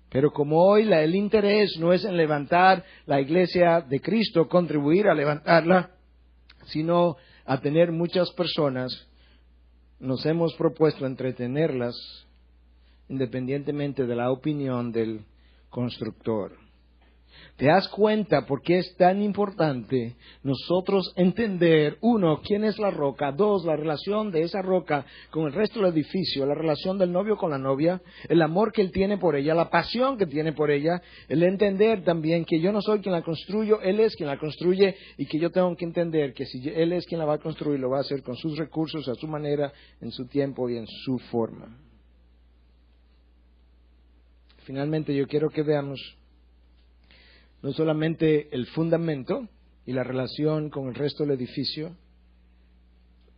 Speaker 1: Pero como hoy el interés no es en levantar la iglesia de Cristo, contribuir a levantarla, sino a tener muchas personas, nos hemos propuesto entretenerlas independientemente de la opinión del constructor. ¿Te das cuenta por qué es tan importante nosotros entender, uno, quién es la roca, dos, la relación de esa roca con el resto del edificio, la relación del novio con la novia, el amor que él tiene por ella, la pasión que tiene por ella, el entender también que yo no soy quien la construyo, él es quien la construye y que yo tengo que entender que si él es quien la va a construir, lo va a hacer con sus recursos, a su manera, en su tiempo y en su forma. Finalmente, yo quiero que veamos no solamente el fundamento y la relación con el resto del edificio,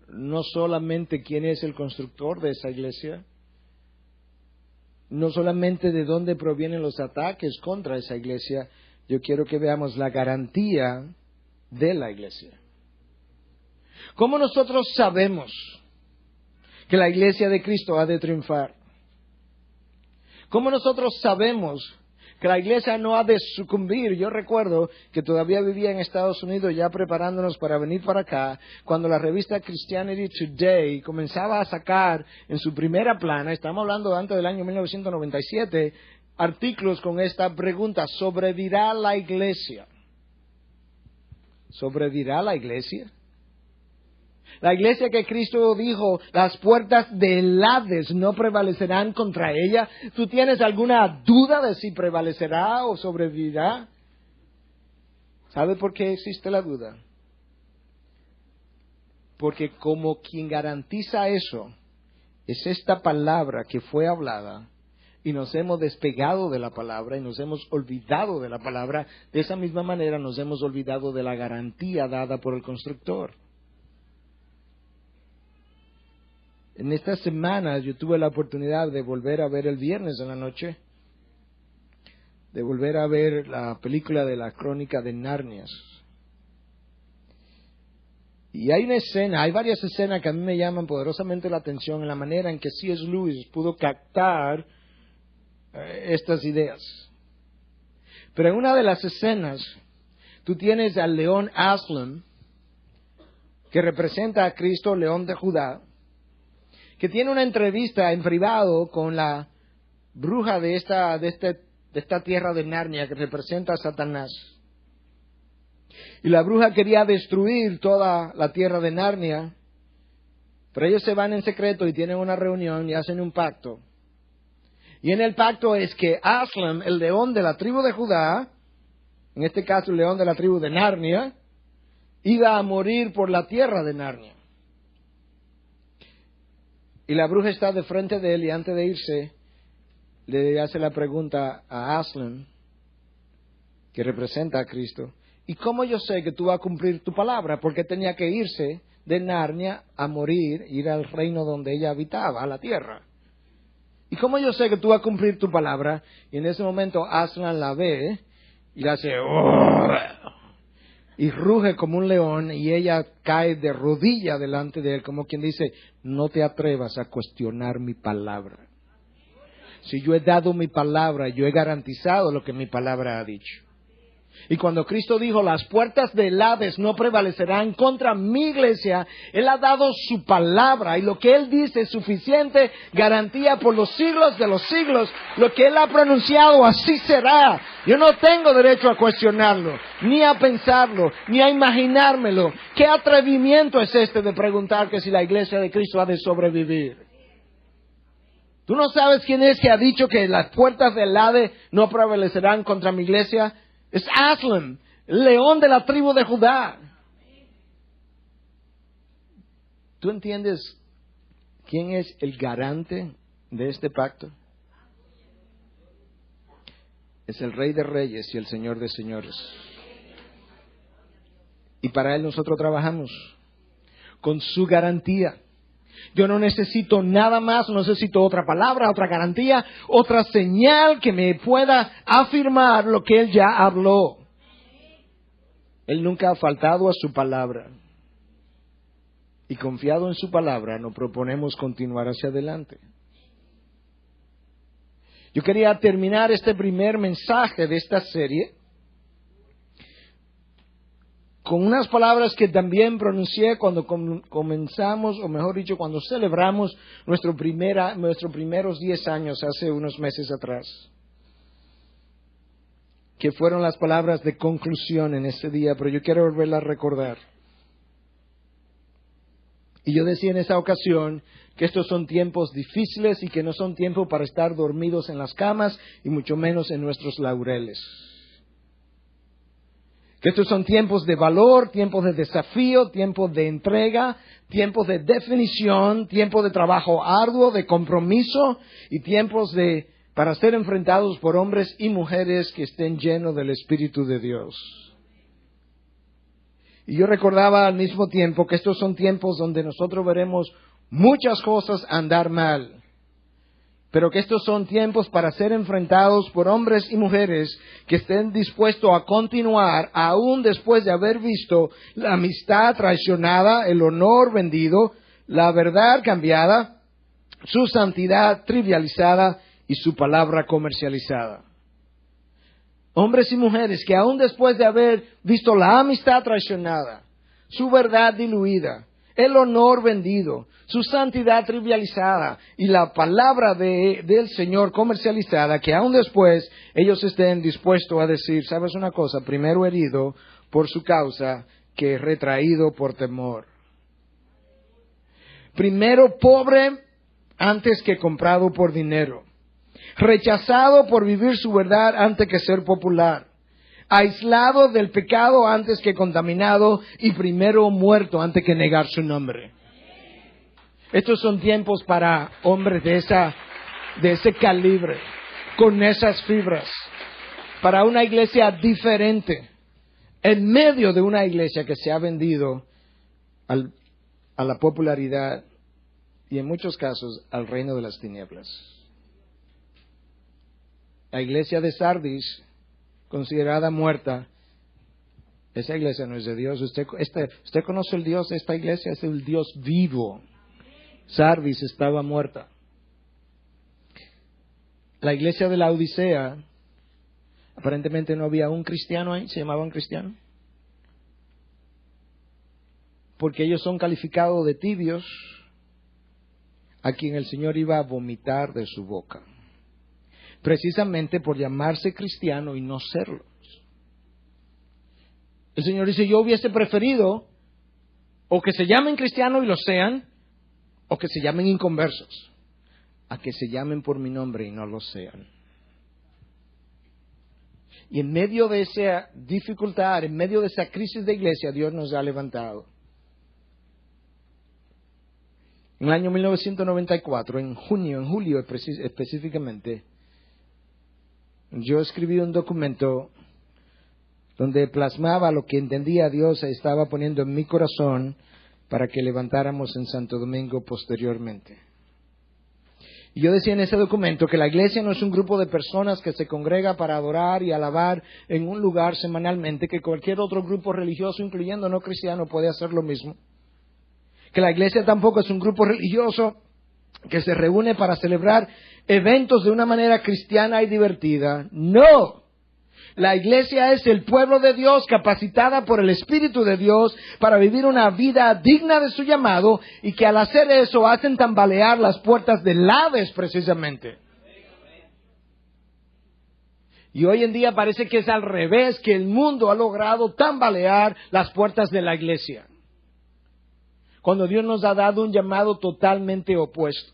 Speaker 1: no solamente quién es el constructor de esa iglesia, no solamente de dónde provienen los ataques contra esa iglesia, yo quiero que veamos la garantía de la iglesia. ¿Cómo nosotros sabemos que la iglesia de Cristo ha de triunfar? ¿Cómo nosotros sabemos que la iglesia no ha de sucumbir? Yo recuerdo que todavía vivía en Estados Unidos ya preparándonos para venir para acá, cuando la revista Christianity Today comenzaba a sacar en su primera plana, estamos hablando antes del año 1997, artículos con esta pregunta: ¿sobrevivirá la iglesia? ¿Sobrevivirá la iglesia? La iglesia que Cristo dijo, las puertas del Hades no prevalecerán contra ella. ¿Tú tienes alguna duda de si prevalecerá o sobrevivirá? ¿Sabe por qué existe la duda? Porque como quien garantiza eso es esta palabra que fue hablada, y nos hemos despegado de la palabra y nos hemos olvidado de la palabra, de esa misma manera nos hemos olvidado de la garantía dada por el constructor. En estas semanas yo tuve la oportunidad de volver a ver el viernes en la noche, de volver a ver la película de la Crónica de Narnia. Y hay una escena, hay varias escenas que a mí me llaman poderosamente la atención en la manera en que C.S. Lewis pudo captar estas ideas. Pero en una de las escenas, tú tienes al león Aslan, que representa a Cristo, león de Judá, que tiene una entrevista en privado con la bruja de esta tierra de Narnia, que representa a Satanás. Y la bruja quería destruir toda la tierra de Narnia, pero ellos se van en secreto y tienen una reunión y hacen un pacto. Y en el pacto es que Aslan, el león de la tribu de Judá, en este caso el león de la tribu de Narnia, iba a morir por la tierra de Narnia. Y la bruja está de frente de él y antes de irse le hace la pregunta a Aslan, que representa a Cristo: ¿y cómo yo sé que tú vas a cumplir tu palabra? Porque tenía que irse de Narnia a morir, ir al reino donde ella habitaba, a la tierra. ¿Y cómo yo sé que tú vas a cumplir tu palabra? Y en ese momento Aslan la ve y le hace y ruge como un león, y ella cae de rodilla delante de él, como quien dice: no te atrevas a cuestionar mi palabra. Si yo he dado mi palabra, yo he garantizado lo que mi palabra ha dicho. Y cuando Cristo dijo, las puertas del Hades no prevalecerán contra mi iglesia, Él ha dado su palabra, y lo que Él dice es suficiente garantía por los siglos de los siglos. Lo que Él ha pronunciado, así será. Yo no tengo derecho a cuestionarlo, ni a pensarlo, ni a imaginármelo. ¿Qué atrevimiento es este de preguntar que si la iglesia de Cristo ha de sobrevivir? ¿Tú no sabes quién es que ha dicho que las puertas del Hades no prevalecerán contra mi iglesia? Es Aslan, el león de la tribu de Judá. ¿Tú entiendes quién es el garante de este pacto? Es el Rey de Reyes y el Señor de Señores. Y para Él nosotros trabajamos con su garantía. Yo no necesito nada más, no necesito otra palabra, otra garantía, otra señal que me pueda afirmar lo que Él ya habló. Él nunca ha faltado a su palabra. Y confiado en su palabra, nos proponemos continuar hacia adelante. Yo quería terminar este primer mensaje de esta serie con unas palabras que también pronuncié cuando comenzamos, o mejor dicho, cuando celebramos nuestros primeros 10 años, hace unos meses atrás. que fueron las palabras de conclusión en este día, pero yo quiero volverla a recordar. Y yo decía en esa ocasión que estos son tiempos difíciles y que no son tiempos para estar dormidos en las camas y mucho menos en nuestros laureles. Que estos son tiempos de valor, tiempos de desafío, tiempos de entrega, tiempos de definición, tiempos de trabajo arduo, de compromiso y tiempos para ser enfrentados por hombres y mujeres que estén llenos del Espíritu de Dios. Y yo recordaba al mismo tiempo que estos son tiempos donde nosotros veremos muchas cosas andar mal, pero que estos son tiempos para ser enfrentados por hombres y mujeres que estén dispuestos a continuar aún después de haber visto la amistad traicionada, el honor vendido, la verdad cambiada, su santidad trivializada y su palabra comercializada. Hombres y mujeres que aún después de haber visto la amistad traicionada, su verdad diluida, el honor vendido, su santidad trivializada y la palabra del Señor comercializada, que aún después ellos estén dispuestos a decir, ¿sabes una cosa? Primero herido por su causa que retraído por temor. Primero pobre antes que comprado por dinero. Rechazado por vivir su verdad antes que ser popular, aislado del pecado antes que contaminado y primero muerto antes que negar su nombre. Estos son tiempos para hombres de ese calibre, con esas fibras, para una iglesia diferente, en medio de una iglesia que se ha vendido a la popularidad y en muchos casos al reino de las tinieblas. La iglesia de Sardis, considerada muerta, esa iglesia no es de Dios. Usted conoce el Dios de esta iglesia, es el Dios vivo. Sardis estaba muerta. La iglesia de la Odisea, aparentemente no había un cristiano ahí, se llamaban cristianos. Porque ellos son calificados de tibios, a quien el Señor iba a vomitar de su boca. Precisamente por llamarse cristiano y no serlo. El Señor dice, yo hubiese preferido o que se llamen cristianos y lo sean, o que se llamen inconversos, a que se llamen por mi nombre y no lo sean. Y en medio de esa dificultad, en medio de esa crisis de iglesia, Dios nos ha levantado. En el año 1994, en julio específicamente, yo escribí un documento donde plasmaba lo que entendía Dios estaba poniendo en mi corazón para que levantáramos en Santo Domingo posteriormente. Y yo decía en ese documento que la iglesia no es un grupo de personas que se congrega para adorar y alabar en un lugar semanalmente, que cualquier otro grupo religioso, incluyendo no cristiano, puede hacer lo mismo. Que la iglesia tampoco es un grupo religioso que se reúne para celebrar eventos de una manera cristiana y divertida. No. La iglesia es el pueblo de Dios capacitada por el Espíritu de Dios para vivir una vida digna de su llamado y que al hacer eso hacen tambalear las puertas del Hades precisamente. Y hoy en día parece que es al revés, que el mundo ha logrado tambalear las puertas de la iglesia. Cuando Dios nos ha dado un llamado totalmente opuesto.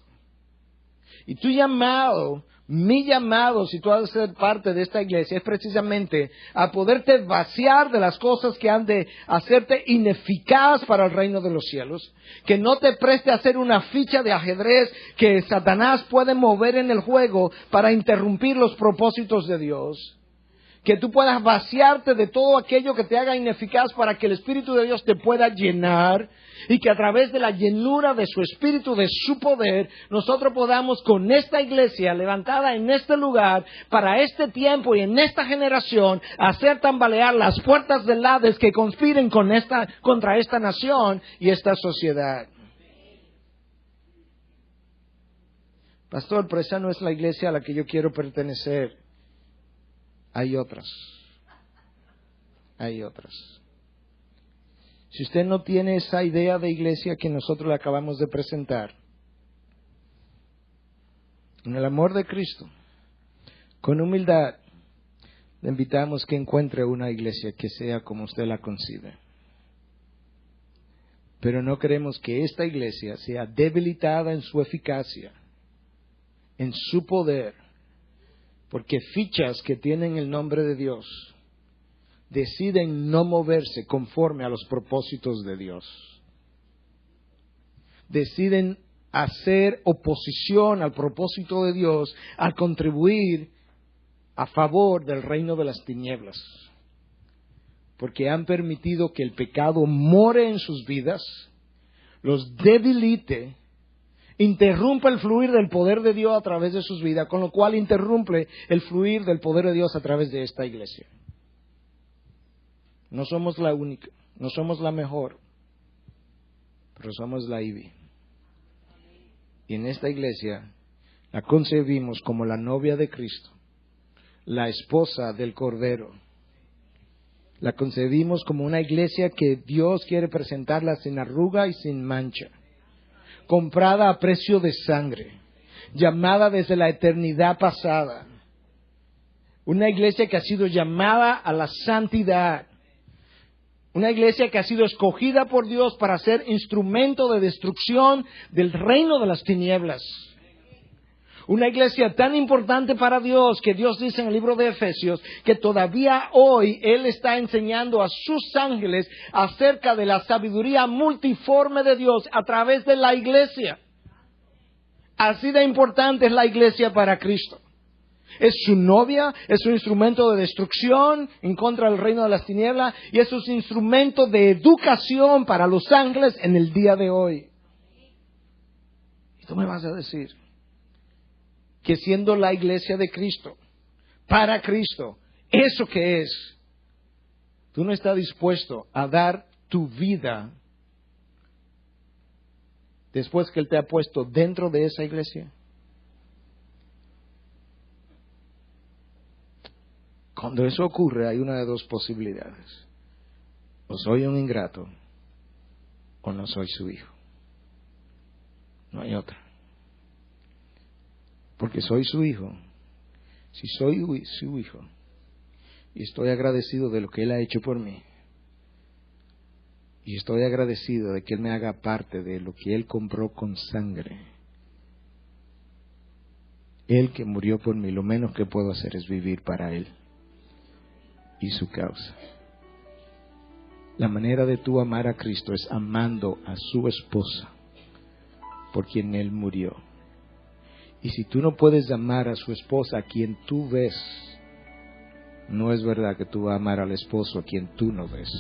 Speaker 1: Y tu llamado, mi llamado, si tú vas a ser parte de esta iglesia, es precisamente a poderte vaciar de las cosas que han de hacerte ineficaz para el reino de los cielos. Que no te preste a hacer una ficha de ajedrez que Satanás puede mover en el juego para interrumpir los propósitos de Dios. Que tú puedas vaciarte de todo aquello que te haga ineficaz para que el Espíritu de Dios te pueda llenar y que a través de la llenura de su Espíritu, de su poder, nosotros podamos con esta iglesia levantada en este lugar, para este tiempo y en esta generación, hacer tambalear las puertas del Hades que conspiren contra esta nación y esta sociedad. Pastor, pero esa no es la iglesia a la que yo quiero pertenecer. Hay otras. Hay otras. Si usted no tiene esa idea de iglesia que nosotros le acabamos de presentar, en el amor de Cristo, con humildad, le invitamos que encuentre una iglesia que sea como usted la concibe. Pero no queremos que esta iglesia sea debilitada en su eficacia, en su poder, porque fichas que tienen el nombre de Dios deciden no moverse conforme a los propósitos de Dios. Deciden hacer oposición al propósito de Dios al contribuir a favor del reino de las tinieblas. Porque han permitido que el pecado more en sus vidas, los debilite, interrumpa el fluir del poder de Dios a través de sus vidas, con lo cual interrumpe el fluir del poder de Dios a través de esta iglesia. No somos la única, no somos la mejor, pero somos la IBI. Y en esta iglesia la concebimos como la novia de Cristo, la esposa del Cordero. La concebimos como una iglesia que Dios quiere presentarla sin arruga y sin mancha, comprada a precio de sangre, llamada desde la eternidad pasada. Una iglesia que ha sido llamada a la santidad. Una iglesia que ha sido escogida por Dios para ser instrumento de destrucción del reino de las tinieblas. Una iglesia tan importante para Dios que Dios dice en el libro de Efesios que todavía hoy Él está enseñando a sus ángeles acerca de la sabiduría multiforme de Dios a través de la iglesia. Así de importante es la iglesia para Cristo. Es su novia, es su instrumento de destrucción en contra del reino de las tinieblas y es su instrumento de educación para los ángeles en el día de hoy. Y tú me vas a decir que siendo la iglesia de Cristo, para Cristo, eso que es, tú no estás dispuesto a dar tu vida después que Él te ha puesto dentro de esa iglesia. Cuando eso ocurre, hay una de dos posibilidades. O soy un ingrato, o no soy su hijo. No hay otra. Porque soy su hijo. Si soy su hijo, y estoy agradecido de lo que Él ha hecho por mí, y estoy agradecido de que Él me haga parte de lo que Él compró con sangre, Él que murió por mí, lo menos que puedo hacer es vivir para Él y su causa. La manera de tú amar a Cristo es amando a su esposa, por quien Él murió. Y si tú no puedes amar a su esposa, a quien tú ves, no es verdad que tú vas a amar al esposo a quien tú no ves.